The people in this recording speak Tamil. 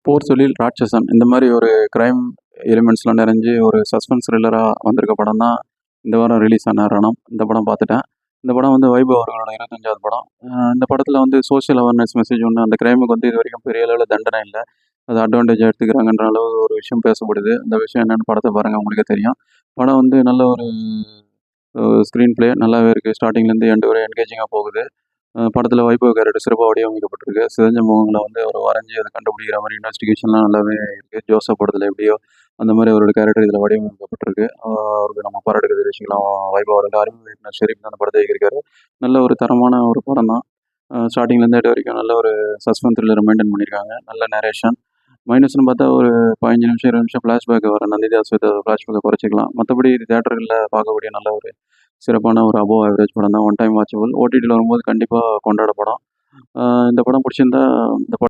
போர் தொழில் ராட்சசன் இந்த மாதிரி ஒரு கிரைம் எலிமெண்ட்ஸ்லாம் நிறைஞ்சு ஒரு சஸ்பென்ஸ் த்ரில்லராக வந்திருக்க படம் தான் இந்த வாரம் ரிலீஸ் ஆன ரணம். இந்த படம் பார்த்துட்டேன். இந்த படம் வந்து வைபவ் அவர்களோட 25வது படம். இந்த படத்தில் வந்து சோஷியல் அவேர்னஸ் மெசேஜ் ஒன்று, அந்த கிரைமுக்கு வந்து இது வரைக்கும் பெரிய அளவில் தண்டனை இல்லை, அது அட்வான்டேஜாக எடுத்துக்கிறாங்கன்ற அளவு ஒரு விஷயம் பேசப்படுது. அந்த விஷயம் என்னென்னு படத்தை பாருங்கள், உங்களுக்கே தெரியும். படம் வந்து நல்ல ஒரு ஸ்க்ரீன் ப்ளே நல்லாவே இருக்குது. ஸ்டார்டிங்லேருந்து எண்டு வரை என்கேஜிங்காக போகுது. படத்தில் வைபவ் கேரக்டர் சிறப்பாக வடிவமைக்கப்பட்டிருக்கு. சிதைஞ்ச முகங்களை வந்து அவர் வரைஞ்சி அதை கண்டுபிடிக்கிற மாதிரி இன்வெஸ்டிகேஷன்லாம் நல்லாவே இருக்குது. ஜோசப் படத்தில் எப்படியோ அந்த மாதிரி அவரோட கேரக்டர் இதில் வடிவமைக்கப்பட்டிருக்கு. அவருக்கு நம்ம பாராட்டுக்கு தெரிவிச்சுக்கலாம். வைபவ் அவர்கள் அறிமுக ஷெரீப் அந்த படத்தை இயக்கியிருக்காரு. நல்ல ஒரு தரமான ஒரு படம் தான். ஸ்டார்டிங்லேருந்து எட்டு வரைக்கும் நல்ல ஒரு சஸ்பென்ஸ் த்ரில்லரை மெயின்டைன் பண்ணியிருக்காங்க. நல்ல நரேஷன். மைனஸ்னு பார்த்தா ஒரு 15 நிமிஷம் 20 நிமிஷம் ஃப்ளாஷ்பேக் வர நந்திதாஸ் வித் ஃப்ளாஷ்பேக்கை குறைச்சிக்கலாம். மற்றபடி இது தேட்டர்களில் பார்க்கக்கூடிய நல்ல ஒரு சிறப்பான ஒரு அபோவ் ஆவரேஜ் படம் தான். One time watchable. ஓடிடியில் வரும்போது கண்டிப்பாக கொண்டாட படம். இந்த படம் பிடிச்சிருந்தா இந்த படம்